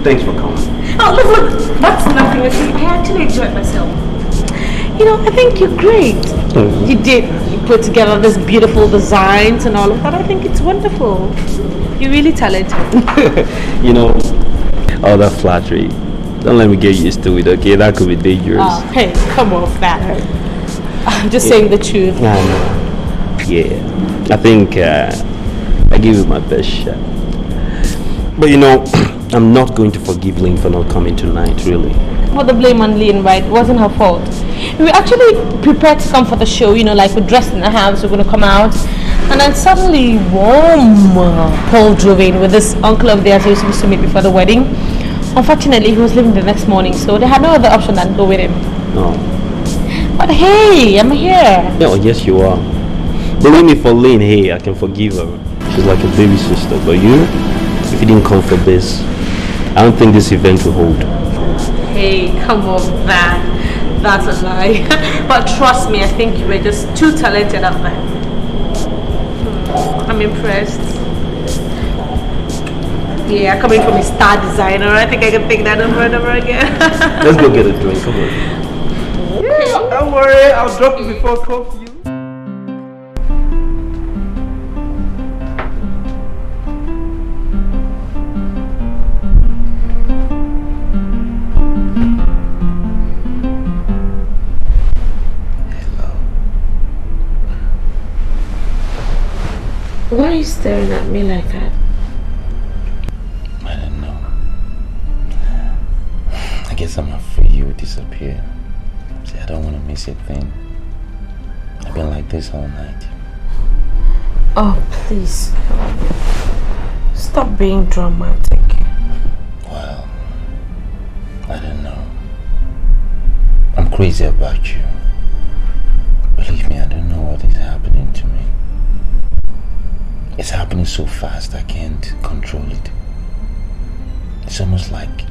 Thanks for coming. Oh, look, that's nothing. I actually enjoyed myself. You know, I think you're great. You did. You put together this beautiful designs and all of that. I think it's wonderful. You're really talented. You know, all that flattery. Don't let me get used to it, okay? That could be dangerous. Oh, hey, come off that. I'm just saying the truth. I know. Yeah. I think I give it my best shot. But you know, I'm not going to forgive Lynn for not coming tonight, really. Put the blame on Lynn, right? It wasn't her fault. We were actually prepared to come for the show, you know, like we're dressed in the house, we're going to come out. And then suddenly, Paul drove in with this uncle of theirs who was supposed to meet before the wedding. Unfortunately, he was leaving the next morning, so they had no other option than to go with him. No. But hey, I'm here. Oh, yes, you are. Believe me, for Lynn, hey, I can forgive her. She's like a baby sister. But you, if you didn't come for this, I don't think this event will hold. Hey, come on, that's a lie. But trust me, I think you were just too talented out there. I'm impressed. Yeah, coming from a star designer, I think I can think that over and over again. Let's go get a drink, come on. Yeah, don't worry, I'll drop you before coffee. Why are you staring at me like that? I don't know. I guess I'm afraid you will disappear. See, I don't want to miss a thing. I've been like this all night. Oh, please. Stop being dramatic. Well, I don't know. I'm crazy about you. Believe me, I don't know what is happening to me. It's happening so fast I can't control it. It's almost like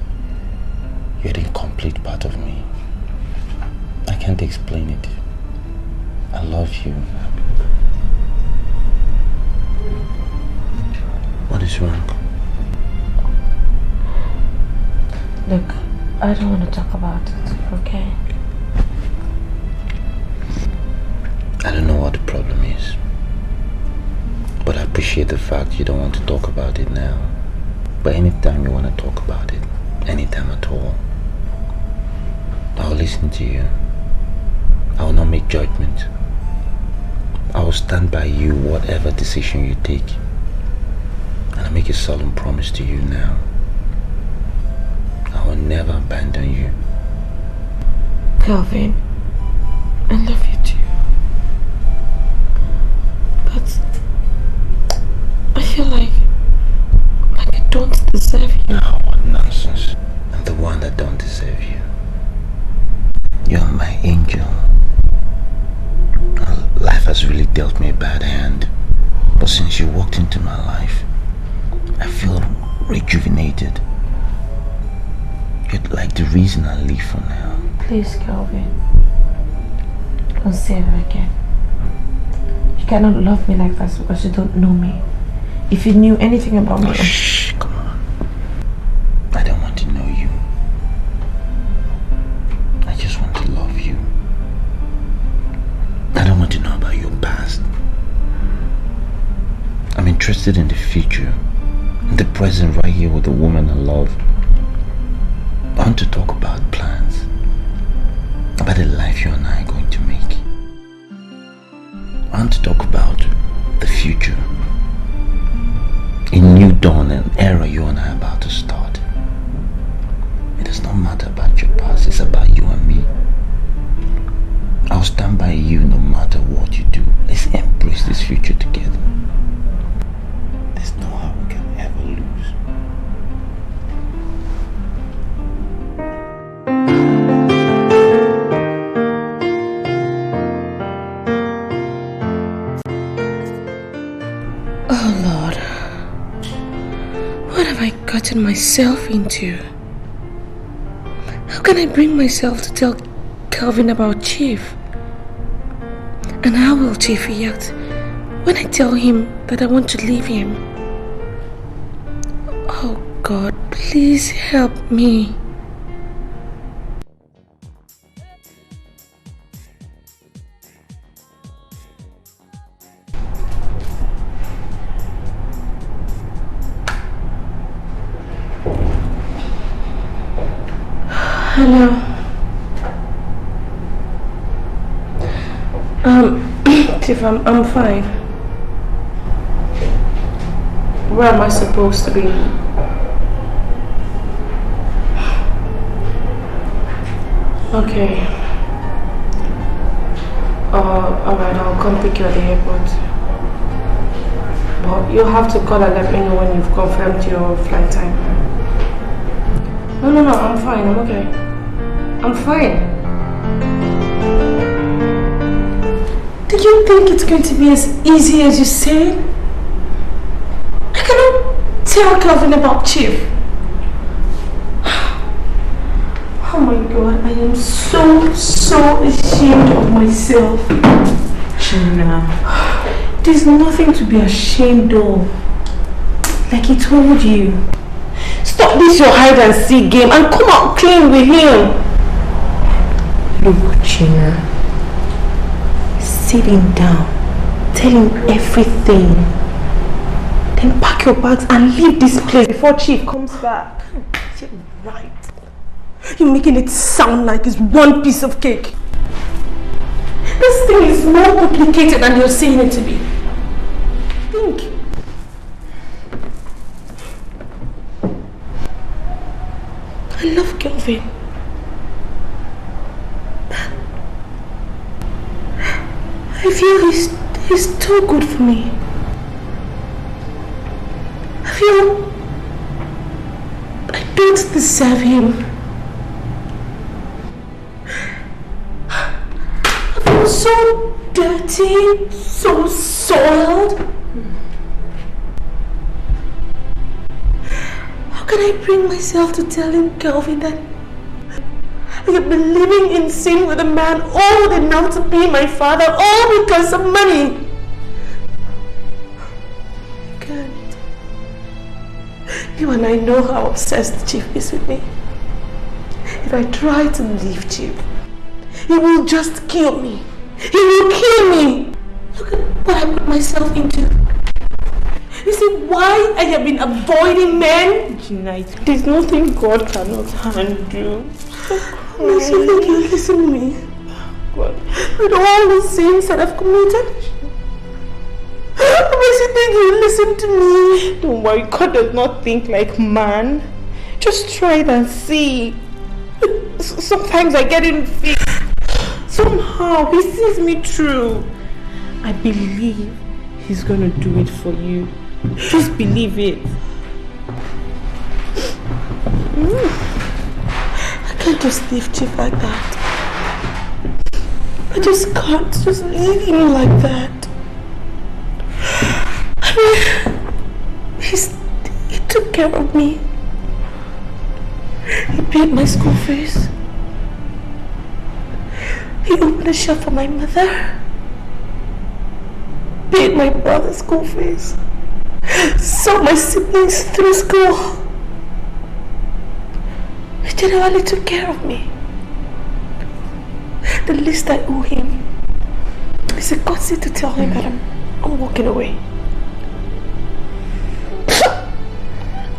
you're the incomplete part of me. I can't explain it. I love you. What is wrong? Look, I don't want to talk about it, okay? I don't know what the problem is. But I appreciate the fact you don't want to talk about it now. But anytime you want to talk about it, anytime at all, I'll listen to you. I will not make judgment. I will stand by you whatever decision you take. And I make a solemn promise to you now. I will never abandon you. Calvin, I love you too. But I feel like I don't deserve you. Oh, what nonsense. I'm the one that don't deserve you. You're my angel. Life has really dealt me a bad hand. But since you walked into my life, I feel rejuvenated. You're like the reason I live for now. Please, Calvin. Don't say that again. You cannot love me like that because you don't know me. If you knew anything about me... Shh, come on. I don't want to know you. I just want to love you. I don't want to know about your past. I'm interested in the future, in the present right here with the woman I love. I want to talk about plans, about the life you and I are going to make. I want to talk about the future, a new dawn, an era you and I are about to start. It does not matter about your past, it's about you and me. I'll stand by you no matter what you do. Let's embrace this future together. There's no how we can ever lose. Oh Lord, what have I gotten myself into? How can I bring myself to tell Calvin about Chief? And how will Chief react when I tell him that I want to leave him? Oh God, please help me. Hello. Chief, I'm fine. Where am I supposed to be? Okay. Alright, I'll come pick you at the airport. But you'll have to call and let me know when you've confirmed your flight time. No, I'm fine, I'm okay. I'm fine. Do you think it's going to be as easy as you say? I cannot tell Calvin about Chief. Oh my God, I am so ashamed of myself. Gina, there's nothing to be ashamed of. Like he told you. Stop this your hide and seek game and come out clean with him. Look, Gina. Sit him down. Tell him everything. Then pack your bags and leave this place before Chief comes back. You're right. You're making it sound like it's one piece of cake. This thing is more complicated than you're saying it to be. Think. I love Kelvin. I feel he's too good for me. I feel I don't deserve him. I feel so dirty, so soiled. How can I bring myself to tell him, Kelvin, that I have been living in sin with a man old enough to be my father, all because of money? I can't. You and I know how obsessed Chief is with me. If I try to leave Chief, he will just kill me. He will kill me. Look at what I put myself into. You see why I have been avoiding men? Gina, there's nothing God cannot handle. Makes you think you listen to me? God. With all the sins that I've committed? Makes you think you listen to me? Don't worry, God does not think like man. Just try it and see. Sometimes I get in fear. Somehow he sees me through. I believe he's gonna do it for you. Just believe it. I can't just leave Chief like that. I just can't just leave him like that. I mean, he took care of me. He paid my school fees. He opened a shop for my mother. Paid my brother's school fees. Saw my siblings through school. He generally took care of me. The least I owe him is a courtesy to tell him that I'm walking away.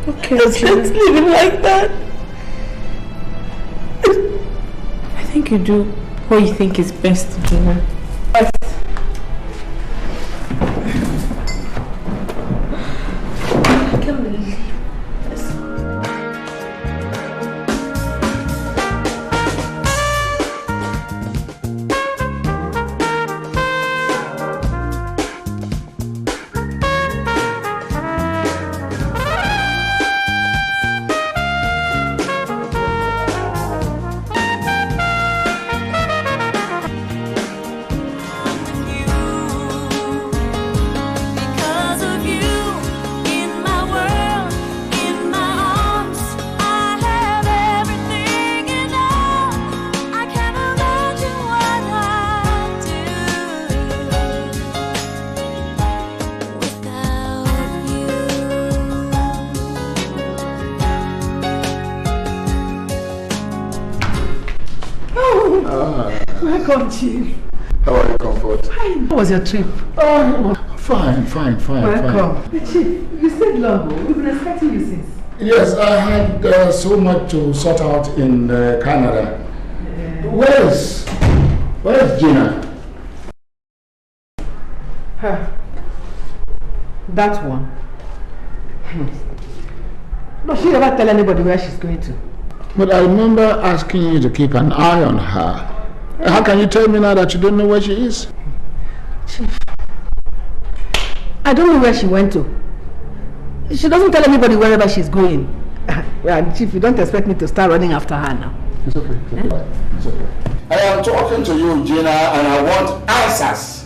Okay, Let's leave him like that. I think you do what you think is best, Gina. I can't believe this. Welcome, Chief. How are you, Comfort? Fine. How was your trip? Fine. Welcome. Chief, you stayed long. We've been expecting you since. Yes, I had so much to sort out in Canada. Where's Gina? Her. That one. No, she never tell anybody where she's going to. But I remember asking you to keep an eye on her. How can you tell me now that you don't know where she is? Chief, I don't know where she went to. She doesn't tell anybody wherever she's going. And Chief, you don't expect me to start running after her now. It's okay. It's okay. I am talking to you, Gina, and I want answers.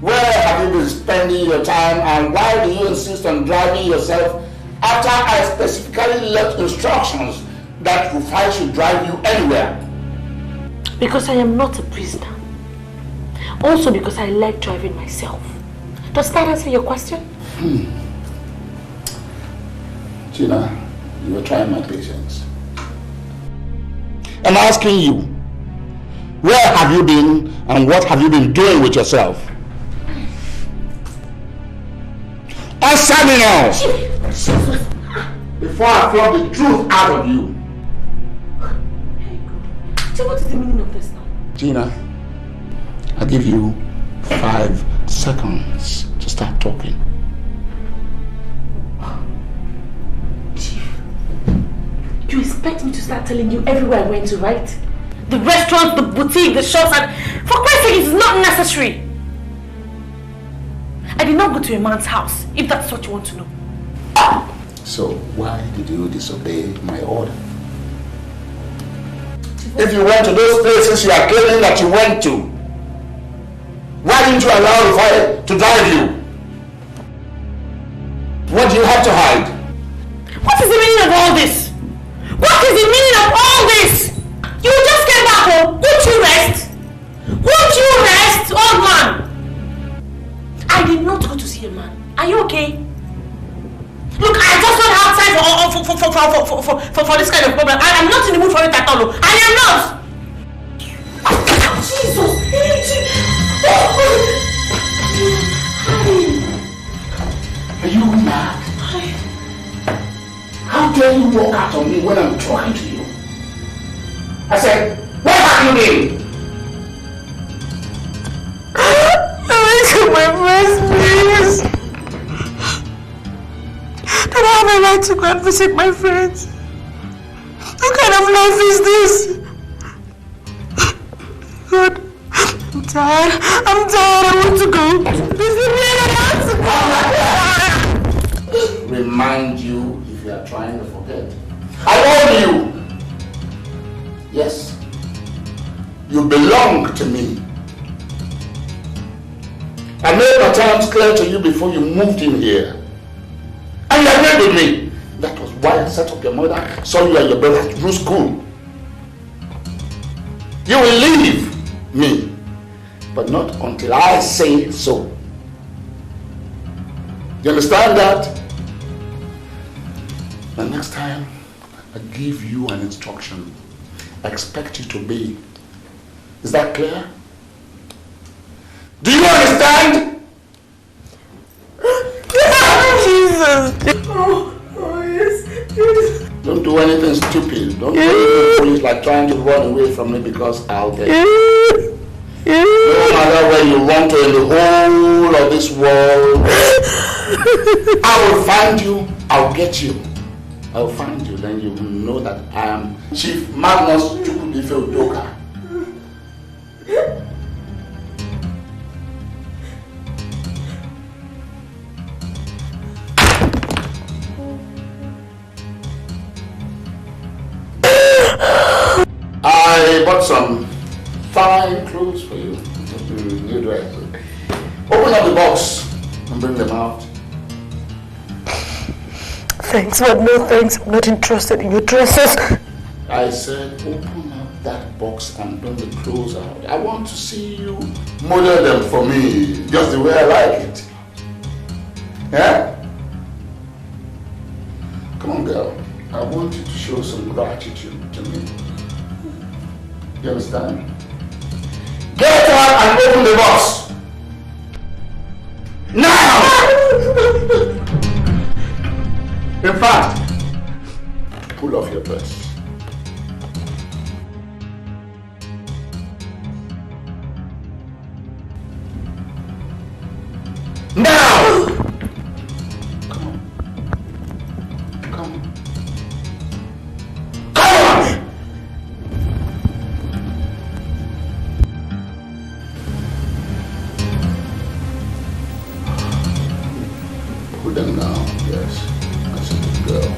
Where have you been spending your time, and why do you insist on driving yourself after I specifically left instructions that Rufai should drive you anywhere? Because I am not a prisoner. Also because I like driving myself. Does that answer your question? Gina, you are trying my patience. I'm asking you, where have you been and what have you been doing with yourself? Answer me now! Before I flog the truth out of you. So what is the meaning of this now? Gina, I give you 5 seconds to start talking. Chief, you expect me to start telling you everywhere I went to, right? The restaurants, the boutique, the shops, and for Christ's sake, it's not necessary. I did not go to a man's house, if that's what you want to know. So why did you disobey my order? If you went to those places you are claiming that you went to, why didn't you allow the fire to drive you? What do you have to hide? What is the meaning of all this? What is the meaning of all this? You just came back home. Won't you rest? Won't you rest, old man? I did not go to see a man. Are you okay? Look, I just don't have time for this kind of problem. I am not in the mood for it at all. I am not. Jesus. Are you mad? How dare you walk out on me when I'm talking to you? I said, where have you been? I went to my friend's place. And I have a right to go and visit my friends. What kind of life is this? God, I'm tired. I want to go. I want to go. Remind you if you are trying to forget. I warn you. Yes, you belong to me. I made my terms clear to you before you moved in here. And you agreed with me. That was why I set up your mother, saw you and your brother through school. You will leave me, but not until I say so. You understand that? The next time I give you an instruction, I expect you to obey. Is that clear? Do you understand? Jesus. Oh yes. Don't do anything stupid. Don't do anything foolish like trying to run away from me because I'll get you. No matter where you run to in the whole of this world, I will find you. I'll get you. I'll find you. Then you will know that I am Chief Magnus Chukwudife Udoka. I bought some fine clothes for you. New dress. Open up the box and bring them out. Thanks, but no thanks. I'm not interested in your dresses. I said open up that box and bring the clothes out. I want to see you model them for me, just the way I like it. Yeah? Come on, girl. I want you to show some gratitude to me. You understand? Get out and open the box! Now! In fact, pull off your dress. Now! Come on. Come on. Come on! Put them down, yes. That's a good girl.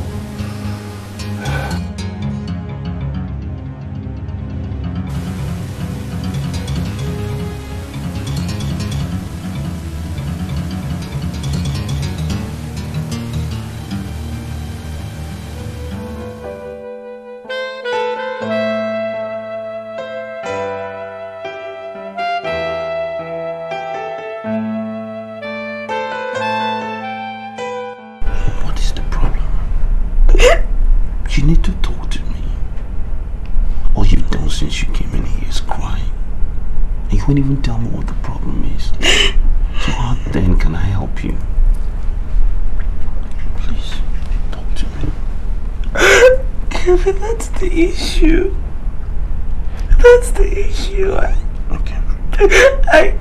You need to talk to me. All you've done since you came in here is cry. And you won't even tell me what the problem is. So how then can I help you? Please, talk to me. Kevin, that's the issue. That's the issue. Okay. Okay.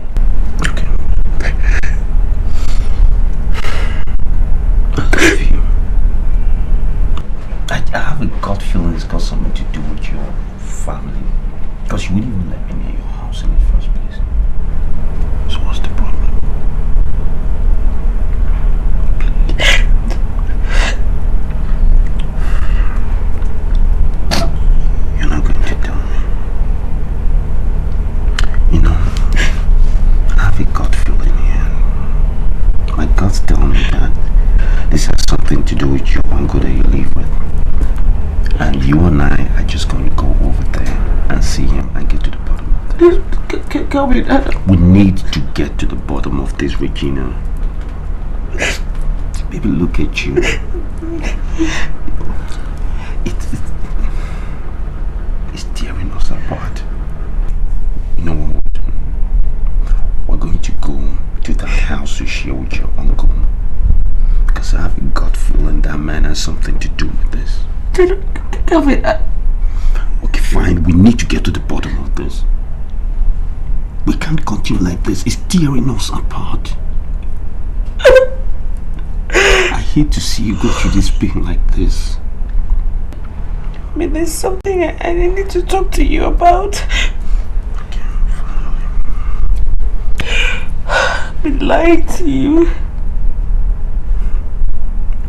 I love you. I have a gut feeling it's got something to do with your family. Because you wouldn't even let me near your house in the first place. So what's the problem? Please. You're not going to tell me. You know, I have a gut feeling here. My gut's telling me that this has something to do with your uncle that you live with. And you and I are just going to go over there and see him and get to the bottom of this. We need to get to the bottom of this, Regina. Baby, look at you. It's tearing us apart. You know what we're doing? We're going to go to that house to share with your uncle. Because I have a gut feeling that man has something to do with this. Okay, fine. We need to get to the bottom of this. We can't continue like this. It's tearing us apart. I hate to see you go through this pain like this. I mean, there's something I need to talk to you about. Okay, fine. I've been lying to you.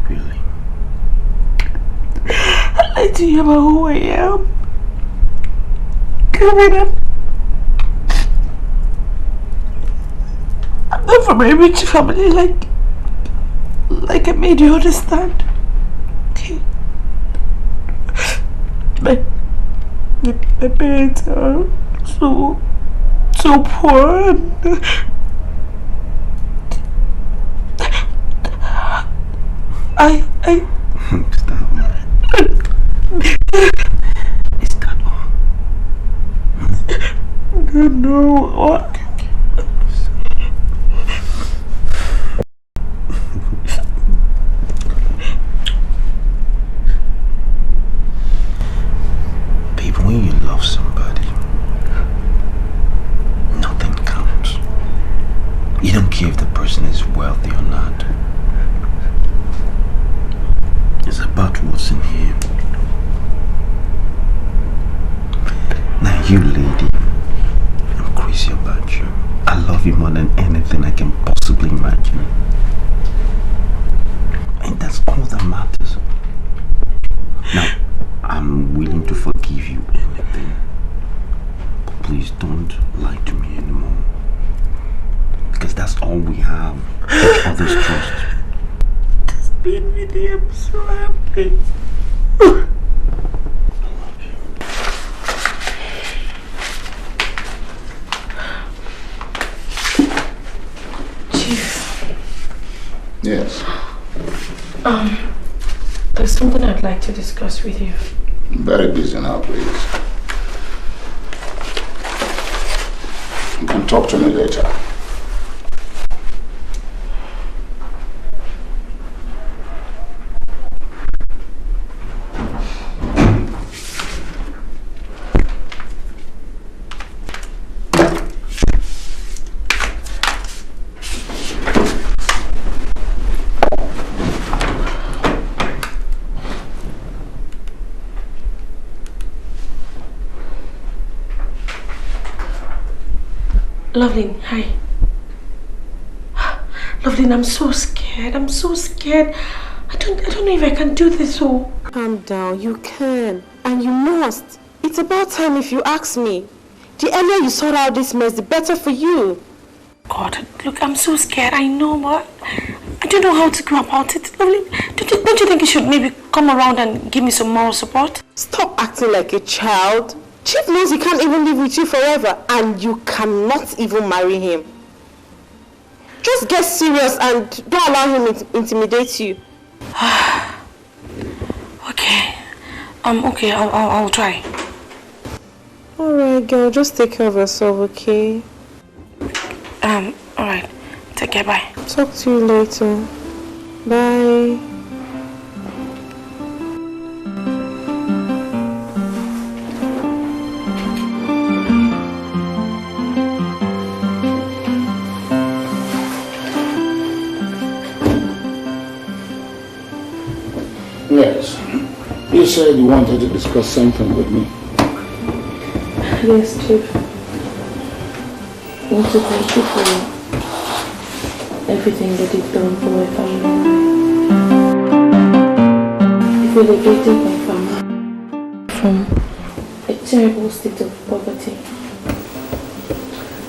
Really? I lied to you about who I am. Kevin, I'm not from a rich family like I made you understand. Okay. My parents are so poor and I Stop. Is that all? I don't know what. Babe, when you love somebody, nothing counts. You don't care if the person is wealthy or not. It's about what's in here. Now you lady, I'm crazy about you. I love you more than anything I can possibly imagine. And that's all that matters. Now, I'm willing to forgive you anything. But please don't lie to me anymore. Because that's all we have. Each other's trust. Being with you, I'm so happy. Chief. Yes. There's something I'd like to discuss with you. I'm very busy now, please. You can talk to me later. Loveline, hi. Loveline, I'm so scared. I'm so scared. I don't know if I can do this. So calm down. You can, and you must. It's about time if you ask me. The earlier you sort out this mess, the better for you. God, look, I'm so scared. I know, but I don't know how to go about it. Loveline, don't you think you should maybe come around and give me some moral support? Stop acting like a child. Chief knows he can't even live with you forever, and you cannot even marry him. Just get serious and don't allow him to intimidate you. Okay. Okay, I'll try. Alright, girl, just take care of yourself, okay? Alright. Take care, bye. Talk to you later. Bye. Yes. You said you wanted to discuss something with me. Yes, Chief. I want to thank you for everything that you've done for my family. You've elevated my family from a terrible state of poverty.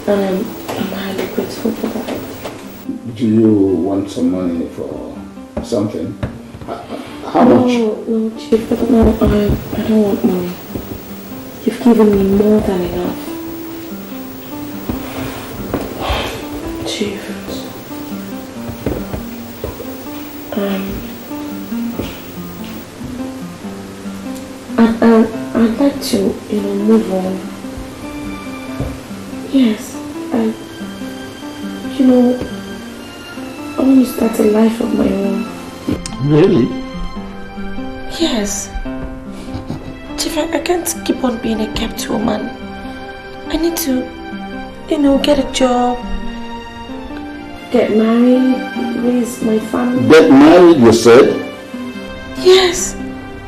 And I'm highly grateful for that. Do you want some money for something? How much? No, Chief, I don't want money. You've given me more than enough. Chief. I'd like to, move on. Yes, I want to start a life of my own. Really? Yes. Chief, I can't keep on being a kept woman. I need to, get a job, get married, raise my family. Get married, you said? Yes.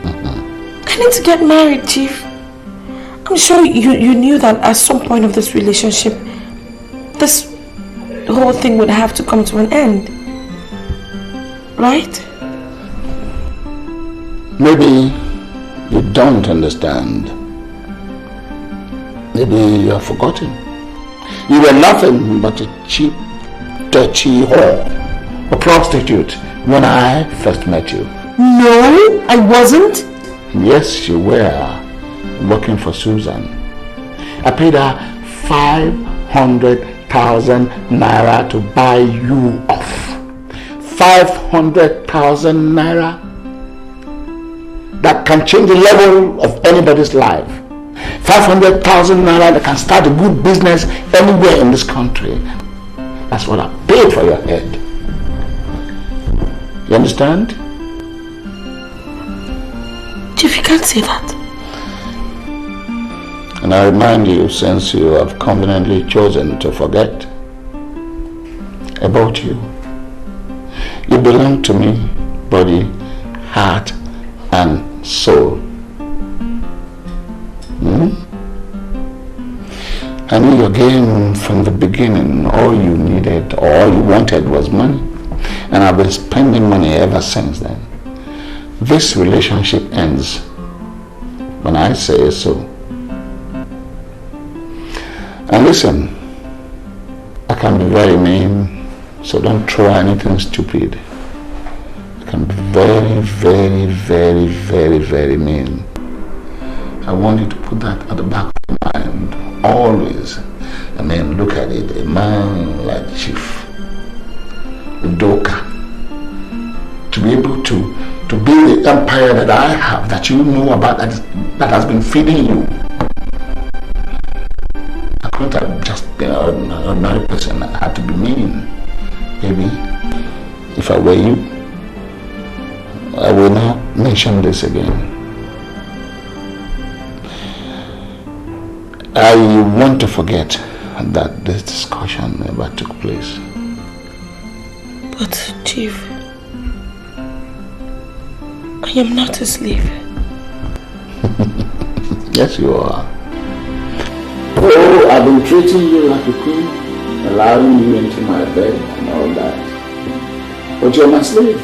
I need to get married, Chief. I'm sure you knew that at some point of this relationship, this whole thing would have to come to an end. Right? Maybe you don't understand. Maybe you have forgotten. You were nothing but a cheap, dirty whore, a prostitute when I first met you. No, I wasn't. Yes, you were, working for Susan. I paid her 500,000 naira to buy you off. 500,000 naira. That can change the level of anybody's life. 500,000 naira that can start a good business anywhere in this country. That's what I paid for your head. You understand? Chief, you can't say that. And I remind you, since you have conveniently chosen to forget about you, you belong to me, body, heart, and soul. I knew your game from the beginning. All you needed or all you wanted was money. And I've been spending money ever since then. This relationship ends when I say so. And listen, I can be very mean, so don't try anything stupid. I can be very, very, very, very, very mean. I want you to put that at the back of your mind, always. I mean, look at it, a man like Chief Udoka, to be able to build the empire that I have, that you know about, that has been feeding you. I Not that just being an ordinary person. I had to be mean. Baby, if I were you, I will not mention this again. I want to forget that this discussion never took place. But, Chief, I am not a slave. Yes, you are. Oh, I've been treating you like a queen, allowing you into my bed and all that. But you're my slave.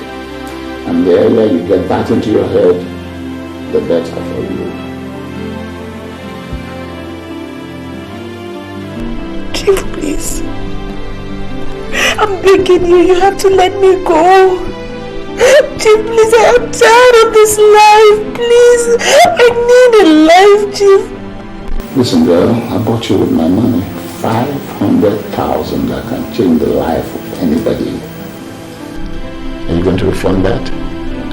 And the earlier you get that into your head, the better for you. Chief, please. I'm begging you, you have to let me go. Chief, please, I am tired of this life. Please, I need a life, Chief. Listen, girl, I bought you with my money 500,000 that can change the life of anybody. Are you going to refund that?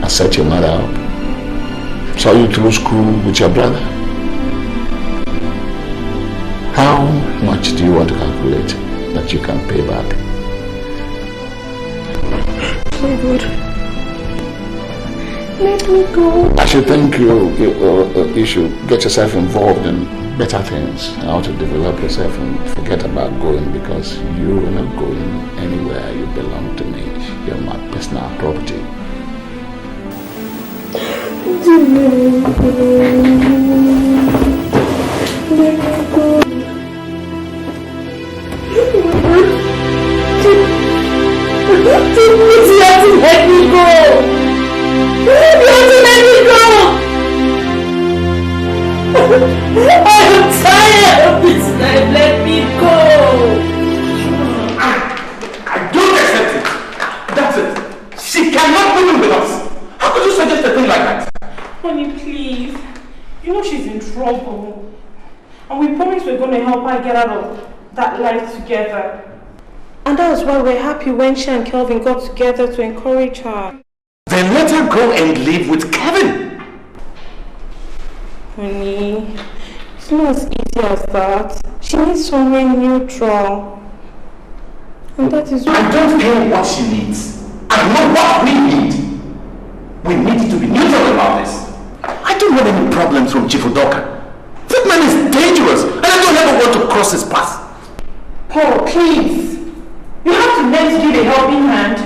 I set your mother up. Saw you through school with your brother. How much do you want to calculate that you can pay back? Nollywood, let me go. I should think you should get yourself involved in better things, how to develop yourself and forget about going, because you are not going anywhere. You belong to me. You're my personal property. Let me go. Please, you have to let me go. You have to let me go. I am tired of this life. Let me go. I don't accept it. That's it. She cannot live with us. How could you suggest a thing like that? Honey, please. You know she's in trouble. And we promised we're going to help her get out of that life together. And that was why we're happy when she and Kelvin got together to encourage her. Then let her go and live with Kevin. Honey, it's not as easy as that. She needs someone neutral. And that is I don't care what she needs. I know what we need. We need to be neutral about this. I don't want any problems from Chief Udoka. That man is dangerous, and I don't ever want to cross his path. Paul, please. You have to let us give a helping hand.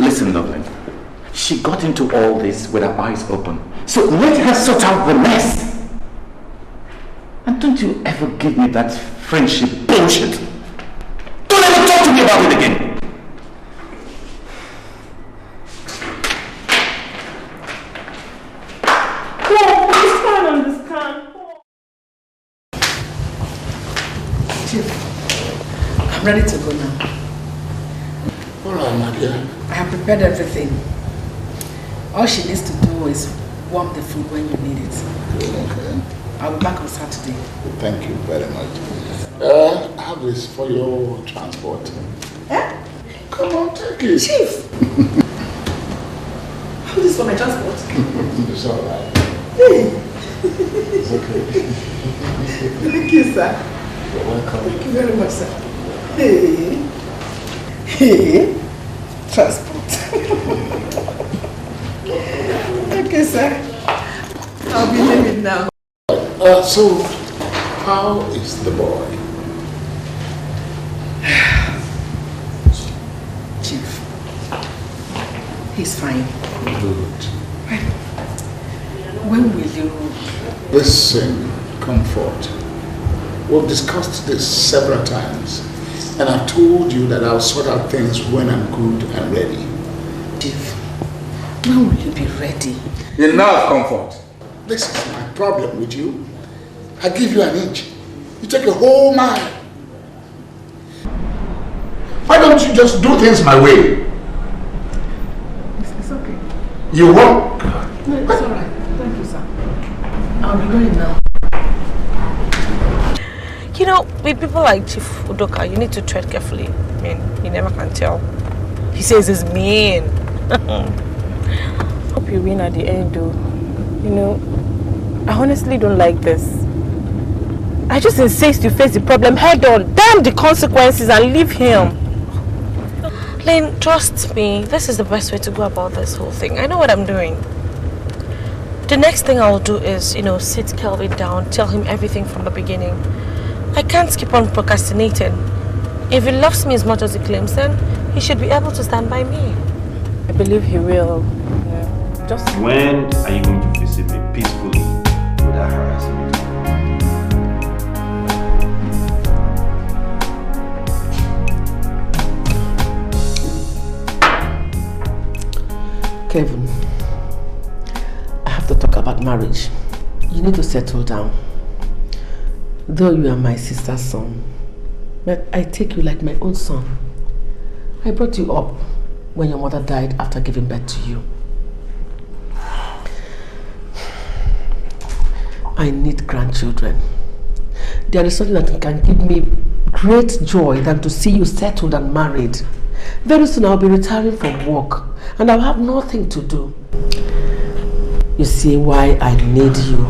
Listen, lovely. She got into all this with her eyes open. So let her sort out the mess. And don't you ever give me that friendship bullshit. Don't ever talk to me about it again. Paul, please try and understand. Chief, I'm ready to go now. All right, my dear. I have prepared everything. All she needs to do is warm the food when you need it. Okay. I'll be back on Saturday. Thank you very much. I have this for your transport. Eh? Come on, take it. Chief! How this for my transport? It's all right. Hey! It's okay. Thank you, sir. You're welcome. Thank you very much, sir. Hey! Hey! Transport. Okay, sir. I'll be leaving now. So, how is the boy? Chief, he's fine. Good. When will you... Listen, Comfort. We've discussed this several times, and I've told you that I'll sort out things when I'm good and ready. Chief, when will you be ready? Enough, Comfort. This is my problem with you. I give you an inch. You take a whole mile. Why don't you just do things my way? It's okay. You won't? No, it's all right. Thank you, sir. I'll be going now. You know, with people like Chief Udoka, you need to tread carefully. I mean, you never can tell. He says he's mean. Hope you win at the end, though. You know, I honestly don't like this. I just insist you face the problem head on. Damn the consequences and leave him. Lynn, trust me. This is the best way to go about this whole thing. I know what I'm doing. The next thing I'll do is, sit Kelvin down, tell him everything from the beginning. I can't keep on procrastinating. If he loves me as much as he claims, then he should be able to stand by me. I believe he will. Yeah. Just When are you going to visit me peacefully without harassing me? Kevin, I have to talk about marriage. You need to settle down. Though you are my sister's son, but I take you like my own son. I brought you up when your mother died after giving birth to you. I need grandchildren. There is something that can give me great joy than to see you settled and married. Very soon I'll be retiring from work and I'll have nothing to do. You see why I need you.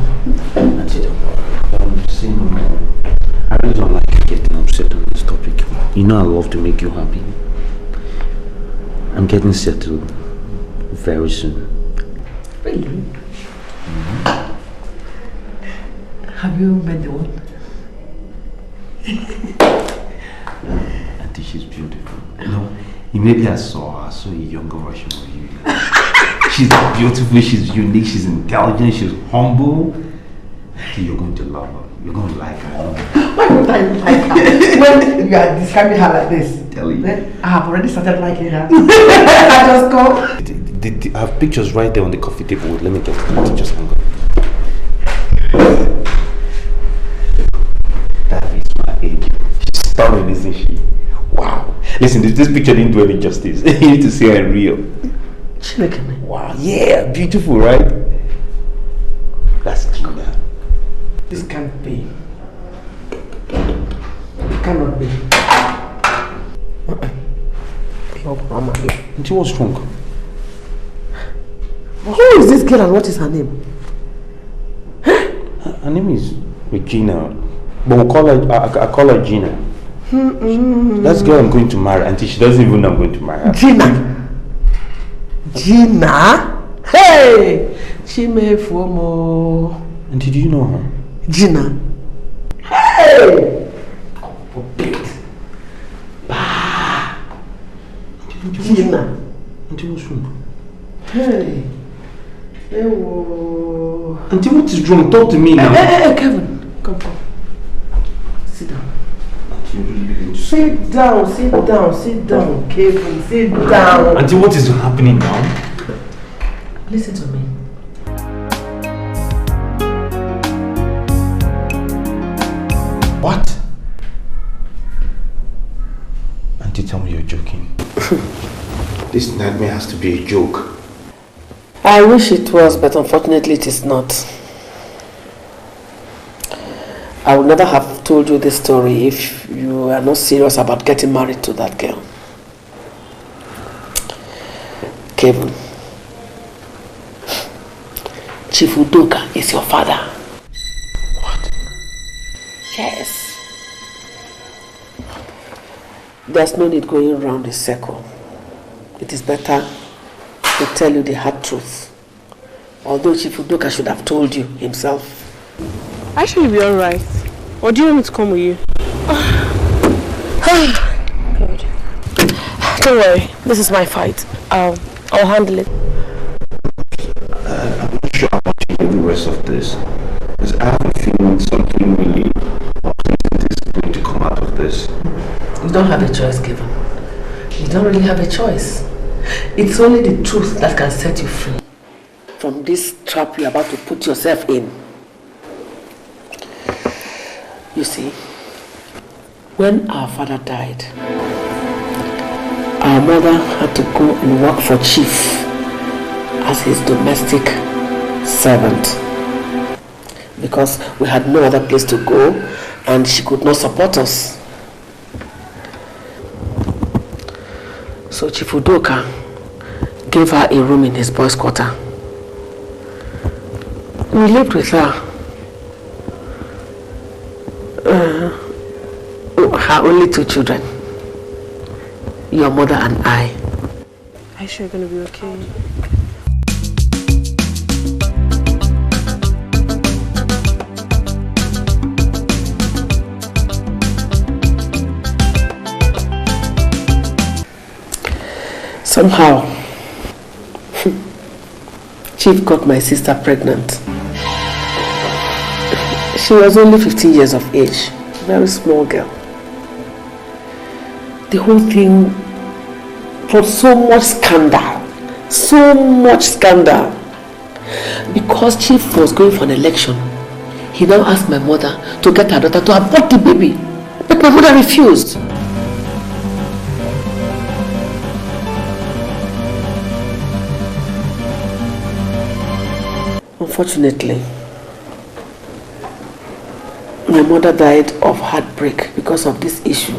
I really don't like getting upset on this topic. You know I love to make you happy. I'm getting settled very soon. Really? Have you met the one? I think she's beautiful. Immediately I saw her, I saw a younger version of you. She's beautiful, she's unique, she's intelligent, she's humble. I think you're going to love her. You're going to like her. Why would I like her? When you are describing her like this, Tell you. I have already started liking her. I just go. I have pictures right there on the coffee table. Let me get it. Just hang on. That is my age. She's stunning, isn't she? Wow. Listen, this picture didn't do any justice. You need to see her in real. Chineke. Wow. Yeah, beautiful, right? That's Gina. This can't be. It cannot be. Oh, Mama. And what's wrong? Who is this girl and what is her name? Her name is Regina. But we'll call her, I call her Gina. That's the girl I'm going to marry until she doesn't even know I'm going to marry her. Gina? Gina? Hey! Chimefuomo. And did you know her? Gina. Hey! Gina. Auntie, what's wrong? Hey. Ewo. Auntie, what is wrong? Talk to me now. Hey, Kevin. Come. Sit down. Auntie, you're really beginning to... Sit down, Kevin. Sit down. Auntie, what is happening now? Listen to me. What? Auntie, tell me you're joking. This nightmare has to be a joke. I wish it was, but unfortunately it is not. I would never have told you this story if you are not serious about getting married to that girl. Kevin, Chief Udoka is your father. What? Yes. There's no need going round the circle. It is better to tell you the hard truth. Although Chief Udoka should have told you himself. I should be alright. Or do you want me to come with you? Good. Don't worry, this is my fight. I'll handle it. I'm not sure about the rest of this. Because I have a feeling something really unpleasant is going to come out of this. You don't have a choice, Kevin. You don't really have a choice. It's only the truth that can set you free from this trap you're about to put yourself in. You see, when our father died, our mother had to go and work for Chief as his domestic servant because we had no other place to go and she could not support us. So Chief Udoka gave her a room in his boys' quarter. We lived with her. Her only 2 children. Your mother and I. Are you sure you're going to be okay? Somehow, Chief got my sister pregnant. She was only 15 years of age, very small girl. The whole thing brought so much scandal, because Chief was going for an election. He now asked my mother to get her daughter to abort the baby, but my mother refused. Unfortunately, my mother died of heartbreak because of this issue.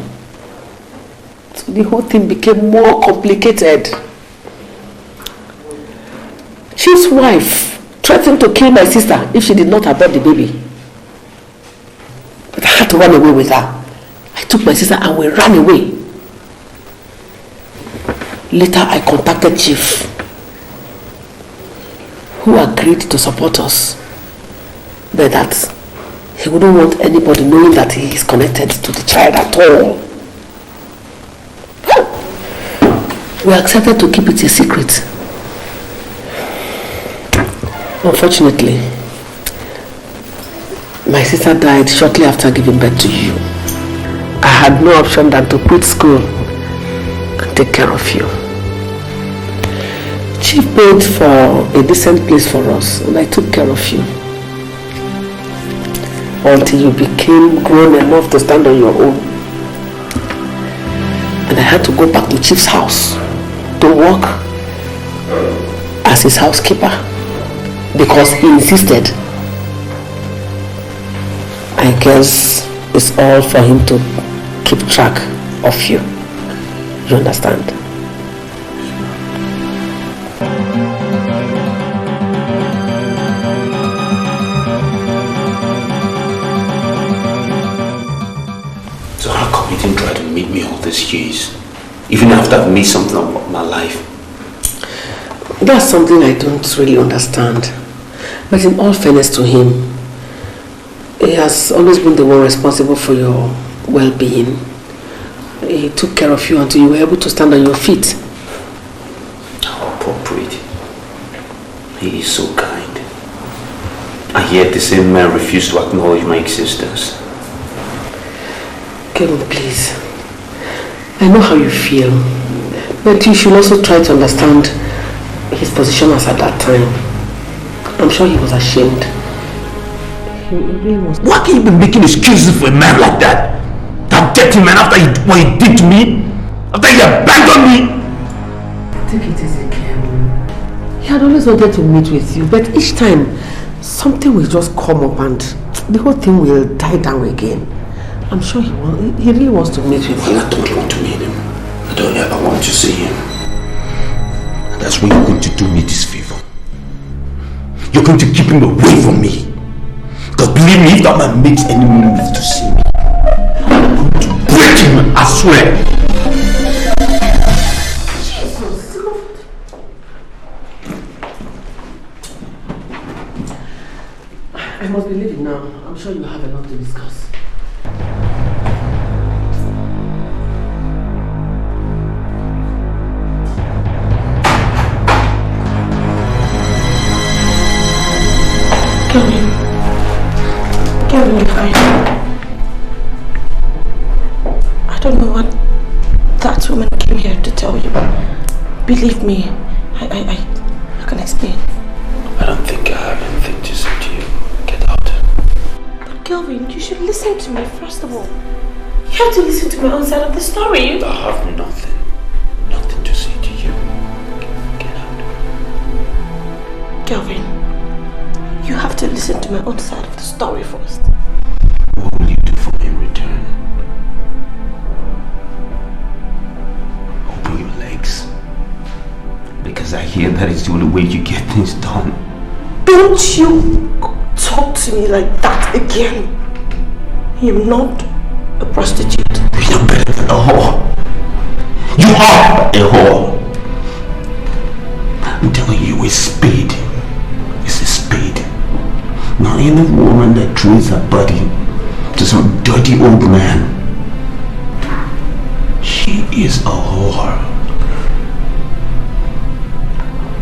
So the whole thing became more complicated. Chief's wife threatened to kill my sister if she did not abort the baby. But I had to run away with her. I took my sister and we ran away. Later I contacted Chief, who agreed to support us, but that he wouldn't want anybody knowing that he is connected to the child at all. We accepted to keep it a secret. Unfortunately, my sister died shortly after giving birth to you. I had no option than to quit school and take care of you. Chief paid for a decent place for us and I took care of you until you became grown enough to stand on your own. And I had to go back to Chief's house to work as his housekeeper because he insisted. I guess it's all for him to keep track of you. You understand? So how come you didn't try to meet me all these years? Even after I've made something about my life? That's something I don't really understand. But in all fairness to him, he has always been the one responsible for your well-being. He took care of you until you were able to stand on your feet. Oh, poor Pretty. He is so kind. And yet the same man refused to acknowledge my existence. Kevin, please. I know how you feel. But you should also try to understand his position as at that time. I'm sure he was ashamed. He really was. Why can you be making excuses for a man like that? That dirty man after what he did to me? After he abandoned me? Take it easy, Kevin. He had always wanted to meet with you, but each time something will just come up and the whole thing will die down again. I'm sure he really wants to meet with you. I don't want to meet him. I don't ever want to see him. And that's when you're going to do me this favor. You're going to keep him away from me. Because believe me, if that man makes any move to see me, I'm going to break him, I swear. I must be leaving now. I'm sure you have a lot to discuss. Kevin, you're fine. I don't know what that woman came here to tell you, but believe me, I can explain. I don't think I have anything to say to you. Get out. But Kelvin, you should listen to me first of all. You have to listen to my own side of the story. I have nothing to say to you. Get out. Kelvin, you have to listen to my own side of the story first. What will you do for me in return? Open your legs. Because I hear that is the only way you get things done. Don't you talk to me like that again. I am not a prostitute. You're better than a whore. You are a whore. I'm telling you, a spade is a spade. Not any woman that trades her body to some dirty old man. She is a whore.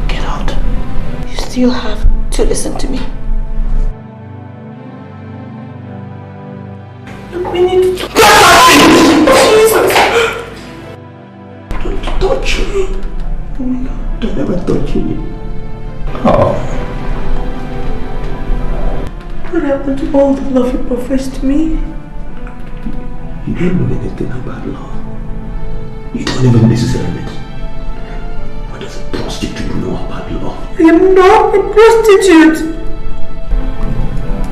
Get out. You still have to listen to me. We need to... Jesus! Don't touch me. Oh my God, don't ever touch me. Oh. What happened to all the love you professed to me? You don't know anything about love. You don't even deserve it. What does a prostitute know about love? I am not a prostitute.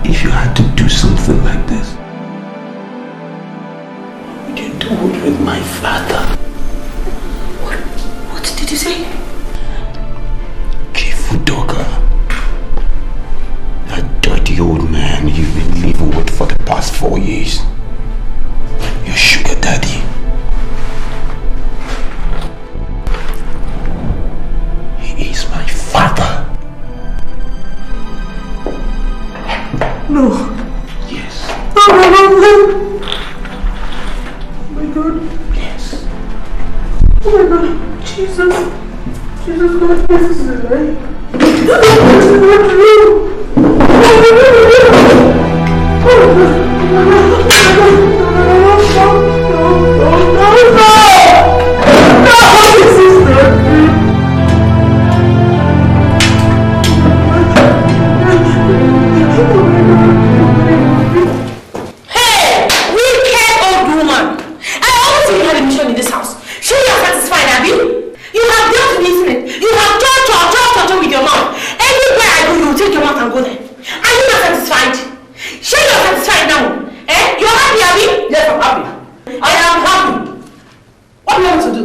If you had to do something like this, would you do it with my father? What did you say? Chief Udoka. That dirty old man you've been living with for the past 4 years. Your sugar daddy. He is my father. No. Yes. No. Oh my God. Yes. Oh my God. Jesus. Jesus, God, this is a lie. Hey, wicked old woman! I always see you had a mission in this house. Sure you are satisfied, Abby? You have dealt with it. You have torture with your mouth. Anywhere I go, you will take your mouth and go there. Are you not satisfied? Sure you are satisfied now. Eh? You are happy, Abby? Yes, I'm happy. I am happy. What do you want to do?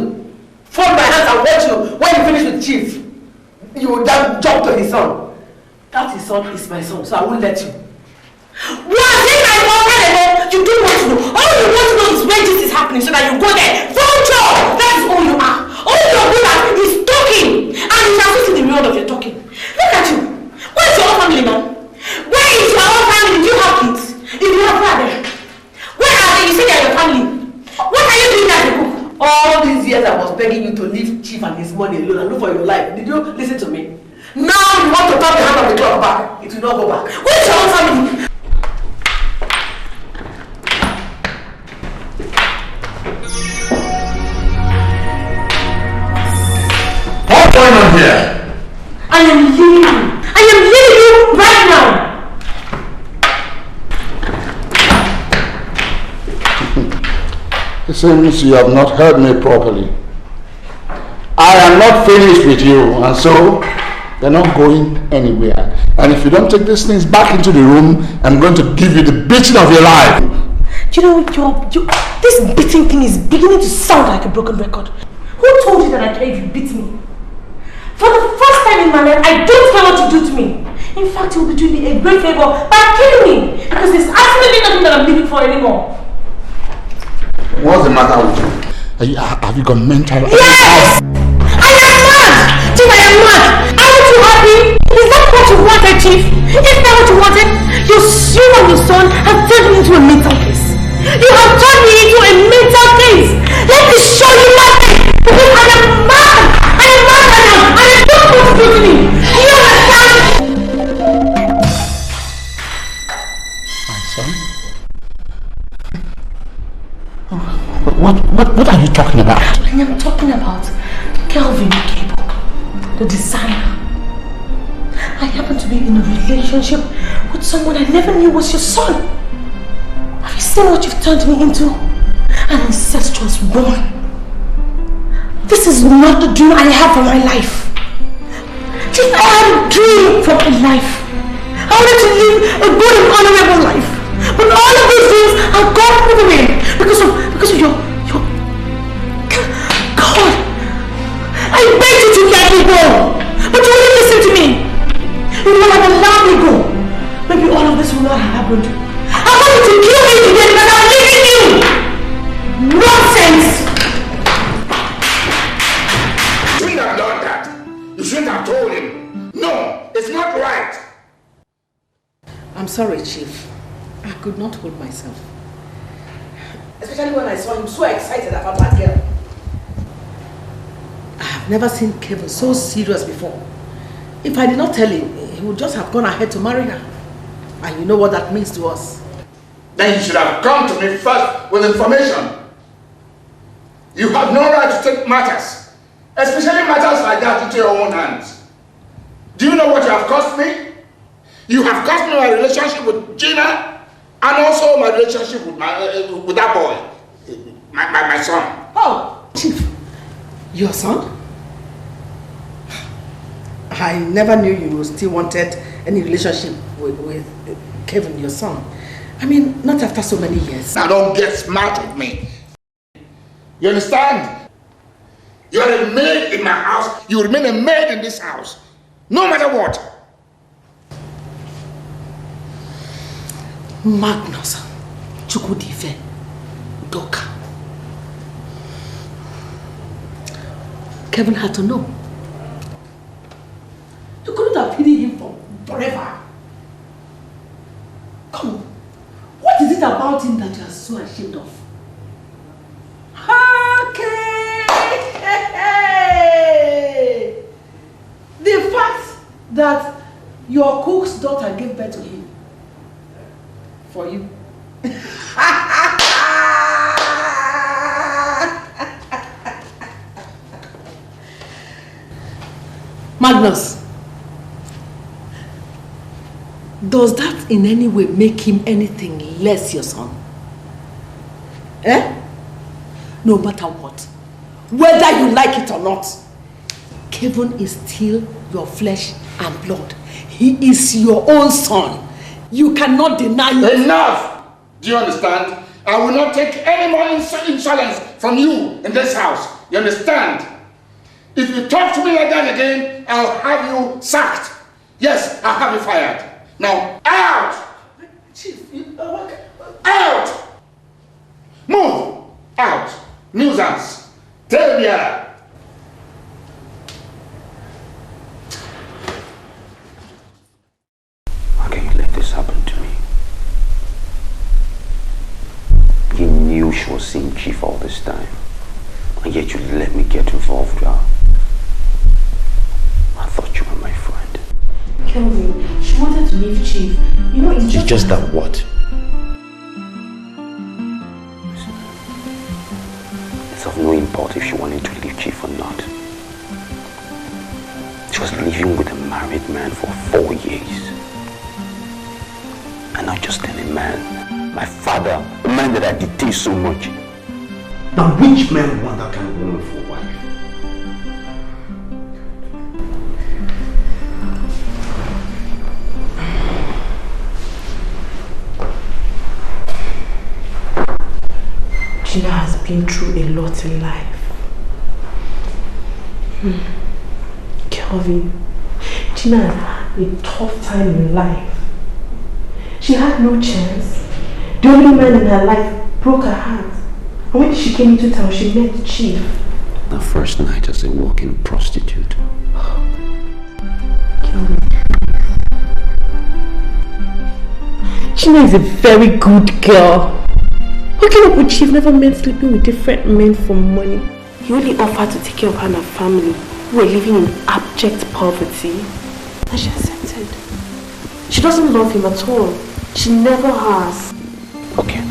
Fold my hands and watch you when you finish with Chief. You will then jump to his son. That his son is my son, so I won't let you. Was it my father? You don't want to know. All you want to know is where this is happening so that you go there. Vulture! That is all you are. All you're good at is talking. And you shall sit in the reward of your talking. Look at you. Where's your own family now? Where is your own family? Do you have kids? If you have, where are they? Where are they? You say they are your family. What are you doing as a cook? All these years I was begging you to leave Chief and his money alone and look for your life. Did you listen to me? Now you want to turn the hand of the clock back. It will not go back. Where's your own family? What's going on here? I am leaving you. I am leaving you right now. It seems you have not heard me properly. I am not finished with you, and so they're not going anywhere. And if you don't take these things back into the room, I'm going to give you the beating of your life. You know, this beating thing is beginning to sound like a broken record. Who told you that I care if you beat me? For the first time in my life, I don't care what you do to me. In fact, you'll be doing me a great favor by killing me. Because there's absolutely nothing that I'm living for anymore. What's the matter with you? Have you gone mental? Yes! I am mad! Chief, I am mad! Aren't you happy? Is that what you wanted, Chief? Is that what you wanted? You and your son have turned me into a mental case. You have turned me into a mental case. Let me show you my face. Because I am mad! I am mad right now! And I don't want to do to me! Do you understand? My son? What are you talking about? I am talking about Kelvin Cable, the designer. I happen to be in a relationship with someone I never knew was your son. Have you seen what you've turned me into? An incestuous woman. This is not the dream I have for my life. Just I had a dream for my life. I wanted to live a good and honorable life. But all of these dreams are gone through the wind because of your God. I begged you to let me go, but you wouldn't listen to me. You would have allowed me go. Maybe all of this would not have happened. I wanted to kill me to get I'm sorry, Chief. I could not hold myself. Especially when I saw him so excited about that girl. I have never seen Kevin so serious before. If I did not tell him, he would just have gone ahead to marry her. And you know what that means to us. Then you should have come to me first with information. You have no right to take matters, especially matters like that, into your own hands. Do you know what you have cost me? You have cost me my relationship with Gina and also my relationship with that boy, my son. Oh, Chief, your son? I never knew you still wanted any relationship with Kevin, your son. I mean, not after so many years. Now don't get smart with me. You understand? You are a maid in my house. You remain a maid in this house. No matter what. Magnus, Chukwudife, Doka. Kevin had to know. You couldn't have hidden him forever. Come on. What is it about him that you are so ashamed of? Okay. The fact that your cook's daughter gave birth to him for you. Magnus, does that in any way make him anything less your son? Eh? No matter what, whether you like it or not, Kevin is still your flesh and blood. He is your own son. You cannot deny it. Enough! Do you understand? I will not take any more insolence from you in this house. You understand? If you talk to me like that again, I'll have you sacked. Yes, I'll have you fired. Now, out! Chief, out! Move! Out! Nuisance! Failure! How can you let this happen to me? You knew she was seeing Chief all this time, and yet you let me get involved with her. I thought you were my friend. Kelvin, she wanted to leave Chief. You know, it's just that what? It's of no import if she wanted to leave Chief or not. She was living with a married man for 4 years. And not just any man. My father, a man that I detest so much. Now which man want that kind of woman for a wife? Gina has been through a lot in life. Kelvin, Gina had a tough time in life. She had no chance. The only man in her life broke her heart. And when she came into town, she met the Chief. The first night as a walking prostitute. Kelvin. Gina is a very good girl. Hooking up with Chief never meant sleeping with different men for money. He only offered to take care of her and her family, who were living in abject poverty. And she accepted. She doesn't love him at all. She never has. Okay.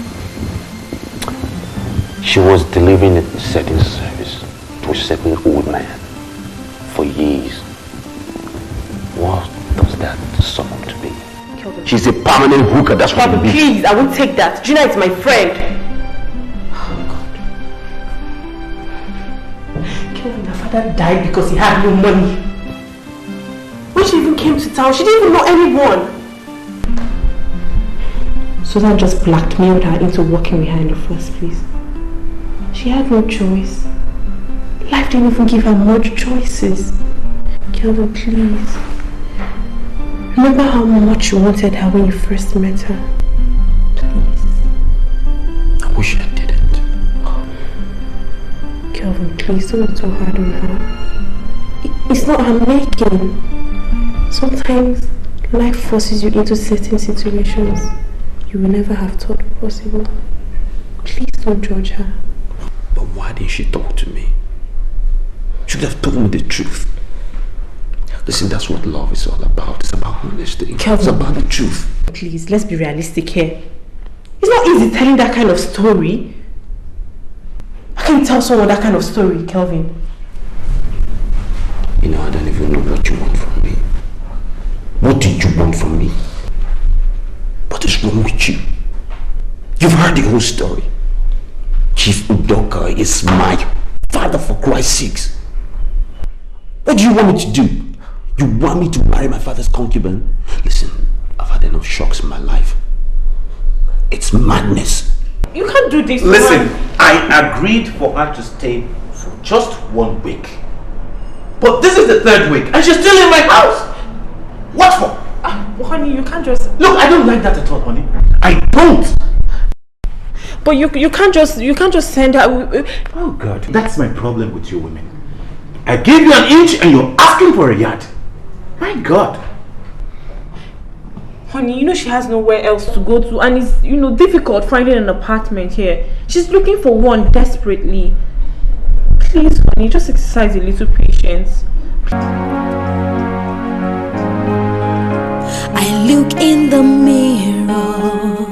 She was delivering a certain service to a certain old man for years. What does that sum up to be? Kelvin. She's a permanent hooker, that's what it is. Please, I won't take that. Gina is my friend. Oh God. Kelvin, her father died because he had no money. When she even came to town, she didn't even know anyone. Susan just blackmailed her into working with her in the first place. She had no choice. Life didn't even give her much choices. Kelvin, please. Remember how much you wanted her when you first met her. Please. I wish I didn't. Kelvin, please don't be too hard on her. It's not her making. Sometimes Life forces you into certain situations you will never have thought possible. Please don't judge her. But why didn't she talk to me? She could have told me the truth. Listen, that's what love is all about. It's about honesty. Kelvin, it's about the truth. Please, let's be realistic here. It's not easy telling that kind of story. How can you tell someone that kind of story, Kelvin? You know, I don't even know what you want from me. What did you want from me? What is wrong with you? You've heard the whole story. Chief Udoka is my father, for Christ's sakes. What do you want me to do? You want me to marry my father's concubine? Listen, I've had enough shocks in my life. It's madness. You can't do this. Listen, I agreed for her to stay for just 1 week. But this is the 3rd week and she's still in my house. What for? Honey, you can't just... Look, I don't like that at all, honey. I don't. But you can't just send her... Oh God, that's my problem with you women. I gave you an inch and you're asking for a yard. My God. Honey, you know she has nowhere else to go to, and it's, you know, difficult finding an apartment here. She's looking for one desperately. Please, honey, just exercise a little patience. I look in the mirror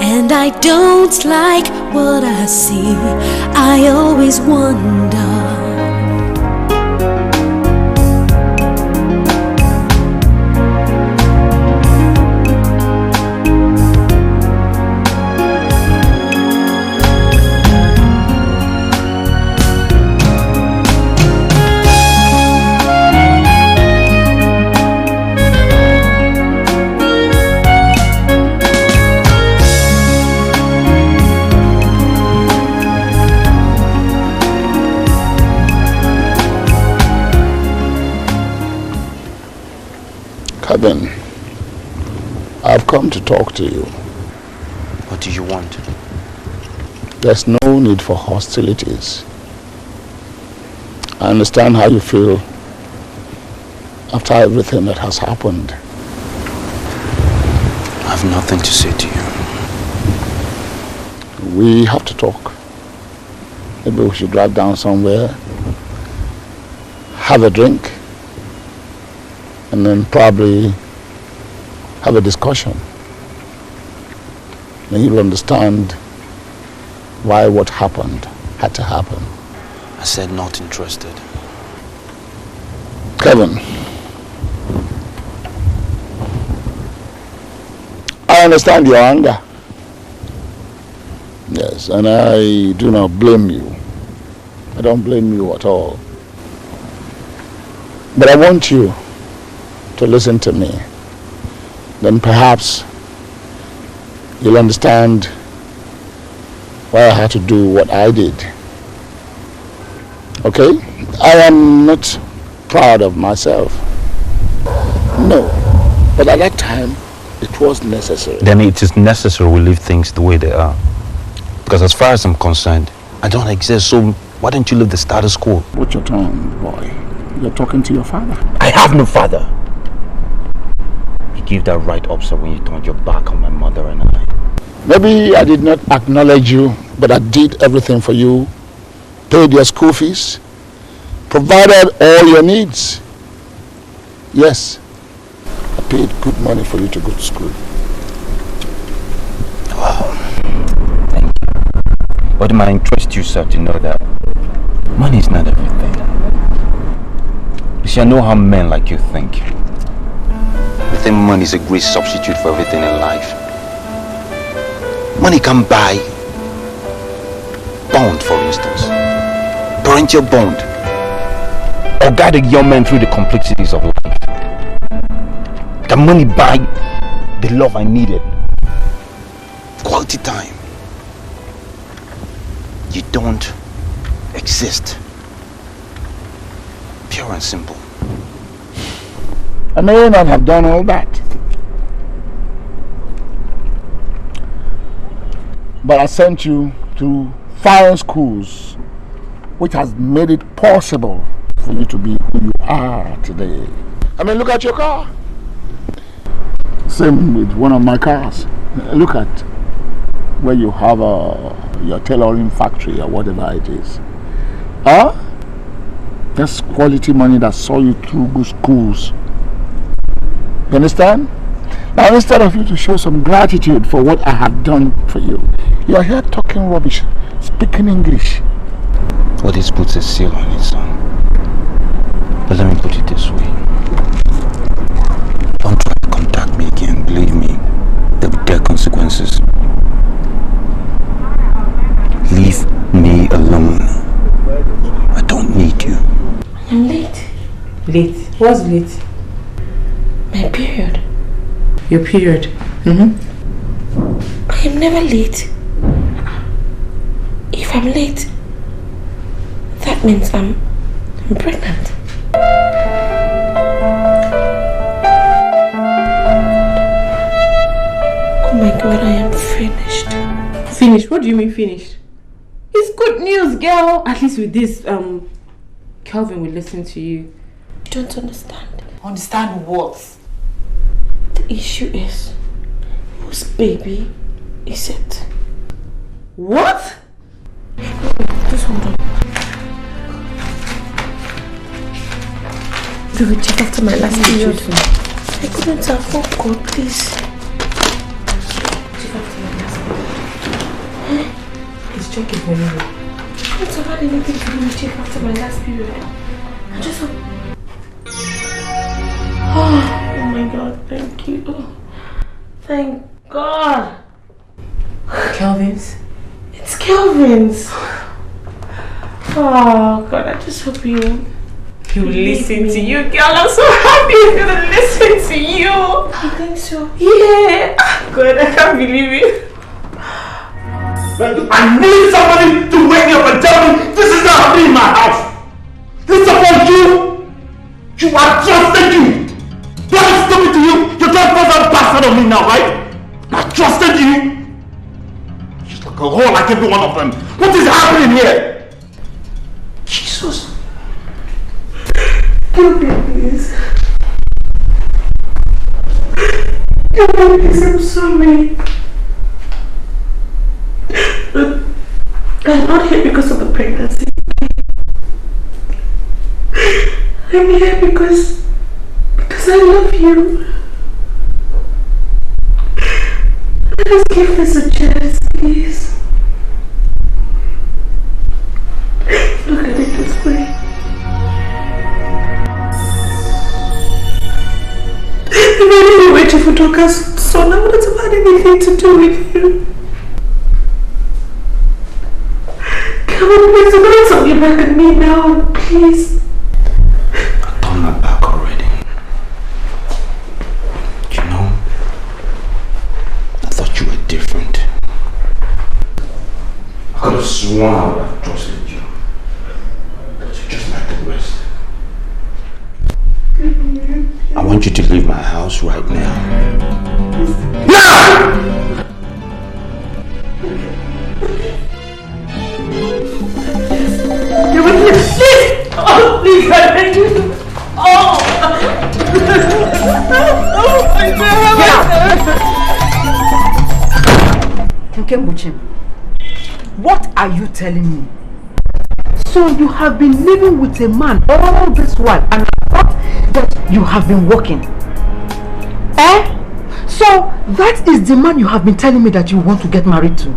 and I don't like what I see. I always wonder, Kevin, I've come to talk to you. What do you want? There's no need for hostilities. I understand how you feel after everything that has happened. I have nothing to say to you. We have to talk. Maybe we should drive down somewhere, have a drink, and then probably have a discussion. Then you'll understand why what happened had to happen. I said not interested. Kevin, I understand your anger. Yes, and I do not blame you. I don't blame you at all. But I want you to listen to me. Then perhaps you'll understand why I had to do what I did. Okay? I am not proud of myself. No. But at that time, it was necessary. Then it is necessary we leave things the way they are. Because as far as I'm concerned, I don't exist, so why don't you leave the status quo? Watch your tongue, boy. You're talking to your father. I have no father. You give that right answer when you turned your back on my mother and I. Maybe I did not acknowledge you, but I did everything for you. Paid your school fees. Provided all your needs. Yes. I paid good money for you to go to school. Wow. Thank you. But it might interest you, sir, to know that money is not everything. You see, I know how men like you think. You think money is a great substitute for everything in life. Money can buy bond, for instance. Parental bond. Or guide a young man through the complexities of life. Can money buy the love I needed? Quality time. You don't exist. Pure and simple. I may not have done all that. But I sent you to foreign schools, which has made it possible for you to be who you are today. I mean, look at your car. Same with one of my cars. Look at where you have your tailoring factory or whatever it is. That's quality money that saw you through good schools. You understand? Now, instead of you to show some gratitude for what I have done for you, you are here talking rubbish, speaking English. Well, this puts a seal on it, son. But let me put it this way. Don't try to contact me again. Believe me, there will be consequences. Leave me alone. I don't need you. I'm late. Late? What's late? My period. Your period? I am never late. If I'm late, that means I'm pregnant. Oh my God, I am finished. Finished? What do you mean finished? It's good news, girl. At least with this, Kelvin will listen to you. You don't understand. Understand what? The issue is, whose baby is it? What? Just hold on. We will check after my last period. I couldn't afford God, please. Check after my last period. He's checking for you. I don't have had anything to do with check after my last period. I just want... Oh my God, thank you. Thank God. Kelvin's? It's Kelvin's. Oh God, I just hope you will listen to you, girl. I'm so happy he's gonna listen to you. You think so? Yeah. God, I can't believe it. I need somebody to wake me up and tell me this is not happening in my house. It's about you. You are trusted you. What is stupid to you? You're trying to put that bastard on me now, right? I trusted you. Just like a whore like every one of them. What is happening here? Jesus. Kelvin, please. Kelvin, please, I'm sorry. I'm not here because of the pregnancy. I'm here because I love you. Let us give this a chance, please. Look at it this way. If I didn't wait for Doka's son, I wouldn't have had anything to do with you. Come on, please, don't turn your back at me now, please. I turned my back already. You know, I thought you were different. I could have sworn I would have trusted you. But you're just like the rest. I want you to leave my house right now. Now! Please! Oh, please, I beg you. Oh! Oh my God! Nkembuchim, what are you telling me? So you have been living with a man all this while and I thought that you have been working. Eh? So that is the man you have been telling me that you want to get married to.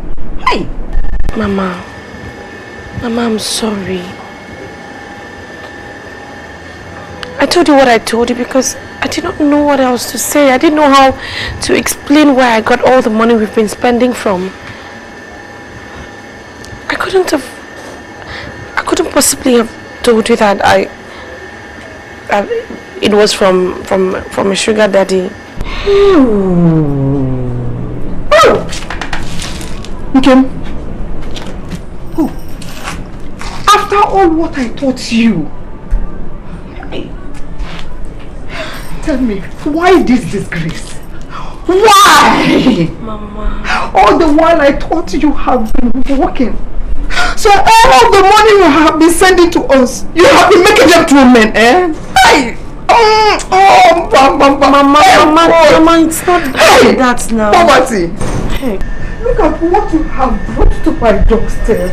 Hey! Mama, I'm sorry. I told you what I told you because I did not know what else to say. I didn't know how to explain where I got all the money we've been spending from. I couldn't possibly have told you that it was from a sugar daddy. Okay. Oh. After all what I taught you, tell me, why this disgrace? Why? Mama. All the while I thought you have been working. So all of the money you have been sending to us, you have been making them to men, eh? Hey! Mama, it's not like that now. Poverty. Hey. Look at what you have brought to my doorstep.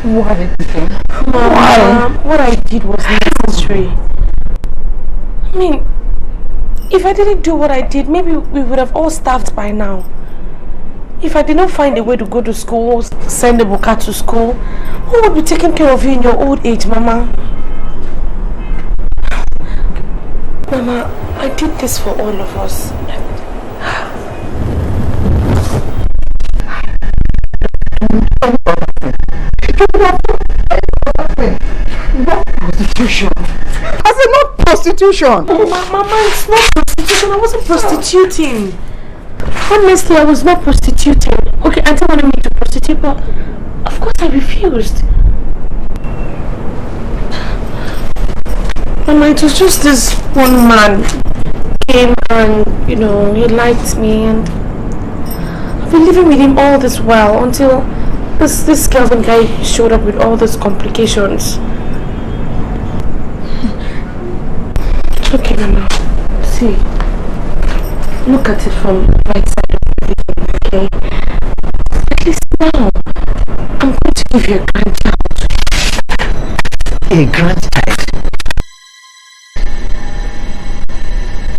Why did you think? Mama, what I did was necessary. I mean, if I didn't do what I did, maybe we would have all starved by now. If I did not find a way to go to school, send Ebuka to school, who would be taking care of you in your old age, Mama? Mama, I did this for all of us. Prostitution. I said not prostitution. Oh, Mama, it's not prostitution. I wasn't prostituting. Honestly, I was not prostituting. Okay, Auntie wanted me to prostitute, but of course I refused. Mama, it was just this one man came and, you know, he liked me, and I've been living with him all this while until this Kelvin guy showed up with all these complications. It's okay, Mama. See, look at it from the right side of everything, okay? At least now, I'm going to give you a grandchild. A grandchild?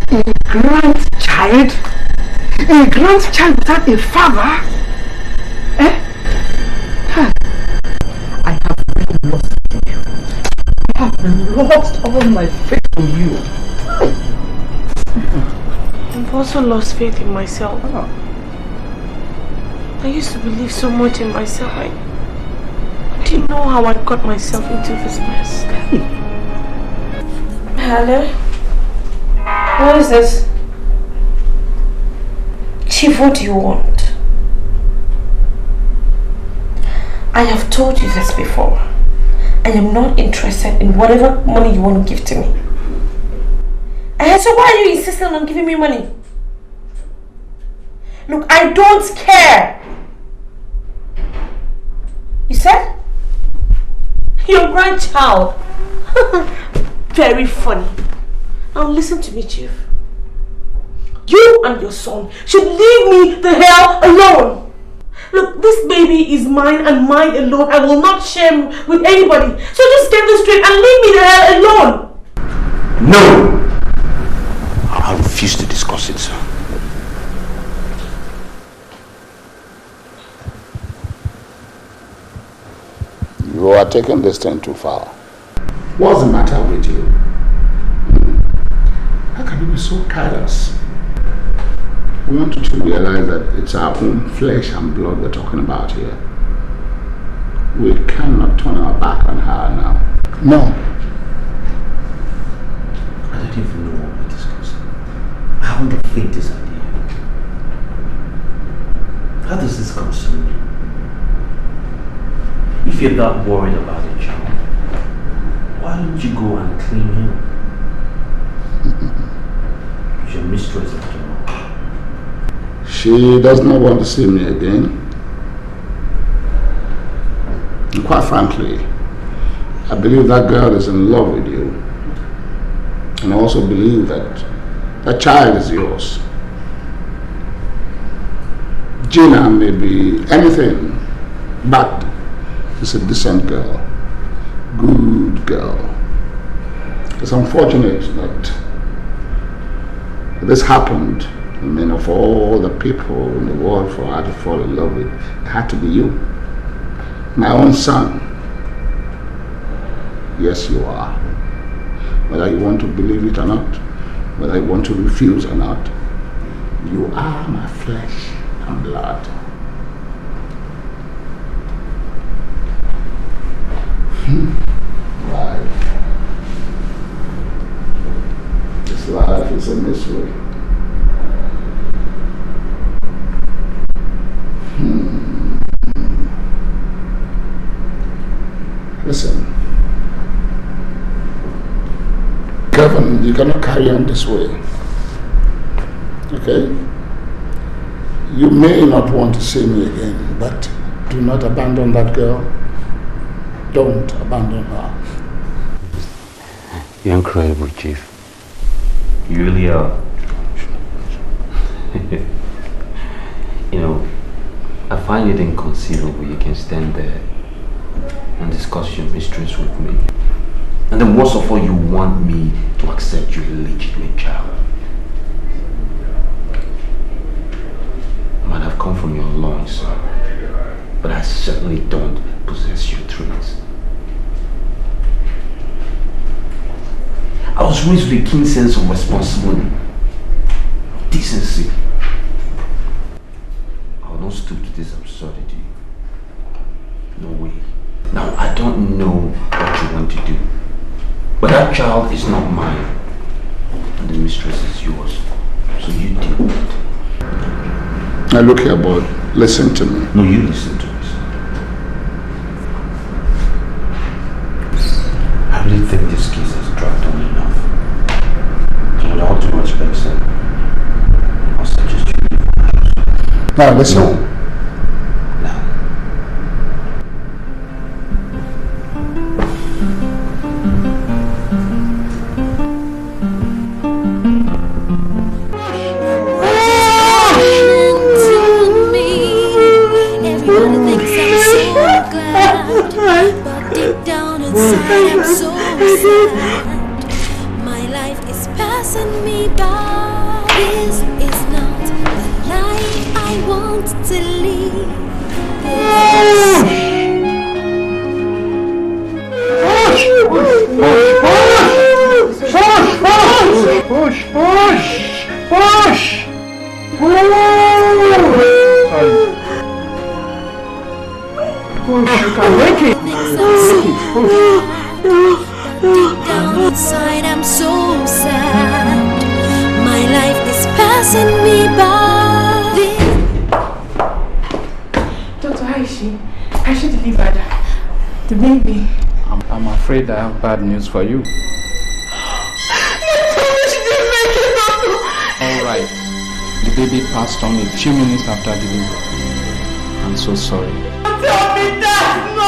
A grandchild? A grandchild without a father? Eh? I have really lost you. I have lost all my faith in you. I've also lost faith in myself. I used to believe so much in myself. I didn't know how I got myself into this mess. Hello? What is this? Chief, what do you want? I have told you this before. I am not interested in whatever money you want to give to me. So why are you insisting on giving me money? Look, I don't care. You said? Your grandchild. Very funny. Now listen to me, Chief. You and your son should leave me the hell alone. Look, this baby is mine and mine alone. I will not share him with anybody. So just get this straight and leave me the hell alone. No! I refuse to discuss it, sir. You are taking this thing too far. What's the matter with you? How can you be so callous? We want you to realize that it's our own flesh and blood we're talking about here. We cannot turn our back on her now. No. I don't even know what we're discussing. I haven't the faintest idea. How does this concern you? If you're that worried about the child, why don't you go and clean him? It's your mistress after all. She does not want to see me again. And quite frankly, I believe that girl is in love with you. And I also believe that that child is yours. Gina may be anything, but she's a decent girl. Good girl. It's unfortunate that this happened. I mean, of all the people in the world for her to fall in love with, it had to be you. My own son. Yes, you are. Whether you want to believe it or not, whether you want to refuse or not, you are my flesh and blood. Life. This life is a mystery. Listen, Kevin, you cannot carry on this way. Okay? You may not want to see me again, but do not abandon that girl. Don't abandon her. You're incredible, Chief. You really are. You know, I find it inconceivable you can stand there and discuss your mistress with me. And then worst of all, you want me to accept your illegitimate child. I might have come from your loins, but I certainly don't possess your traits. I was raised with a keen sense of responsibility, decency. I will not stoop to this absurdity. No way. Now, I don't know what you want to do, but that child is not mine, and the mistress is yours, so you deal with it. Now look here, boy. Listen to me. No, you listen to me. I really think this case has dragged on enough. So with all due respect, sir, I'll suggest you leave my house. Now listen. No. I'm so sad. My life is passing me by. This is not the life I want to live. Deep down inside I'm so sad. My life is passing me by. Doctor, how is she? Has she delivered the baby? I'm afraid I have bad news for you. Alright. The baby passed on a few minutes after delivery. I'm so sorry. Tell me that! No!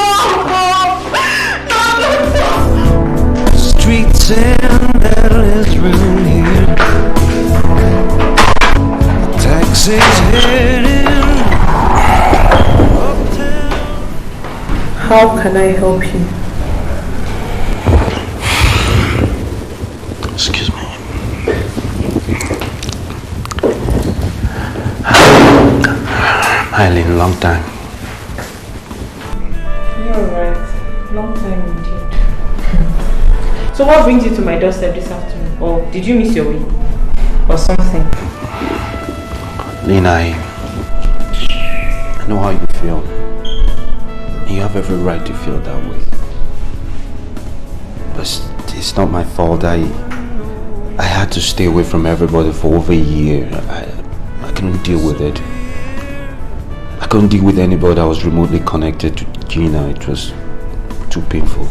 Streets and endless room here. Taxis heading uptown. How can I help you? Excuse me. Eileen, long time. You're right. Long time indeed. So what brings you to my doorstep this afternoon? Or did you miss your way? Or something? Lena, I know how you feel. You have every right to feel that way. But it's not my fault. I had to stay away from everybody for over a year. I couldn't deal with it. I couldn't deal with anybody that was remotely connected to Gina. It was too painful.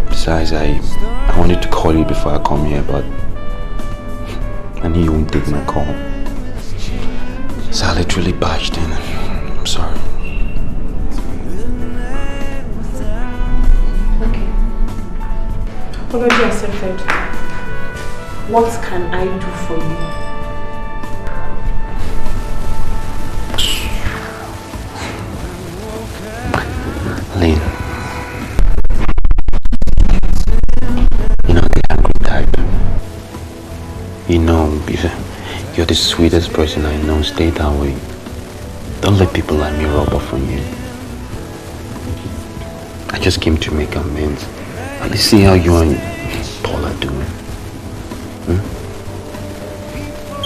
Besides, I wanted to call you before I come here, but I knew you wouldn't take my call. So I literally barged in. I'm sorry. Okay. Apology accepted. What can I do for you? Lynn, you know the angry type. You know, you're the sweetest person I know. Stay that way. Don't let people like me rub off on you. I just came to make amends. Let's see how you and Paul are doing.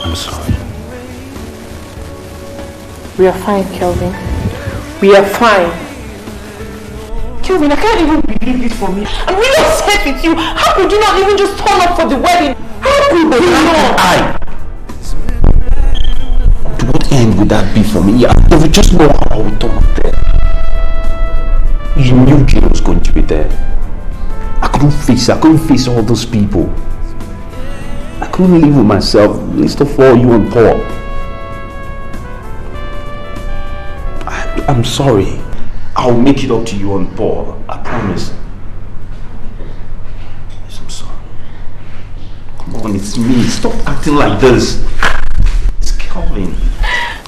I'm sorry. We are fine, Kelvin. We are fine. Kelvin, I can't even believe it for me. I'm really upset with you. How could you not even just turn up for the wedding? How could you not? To what end would that be for me? Yeah, I would just know how I would turn up there. You knew Gina was going to be there. I couldn't face all those people. I couldn't live with myself, least of all you and Paul. I'm sorry. I'll make it up to you and Paul. I promise. Listen. phone. It's me. Stop acting like this. It's Kelvin.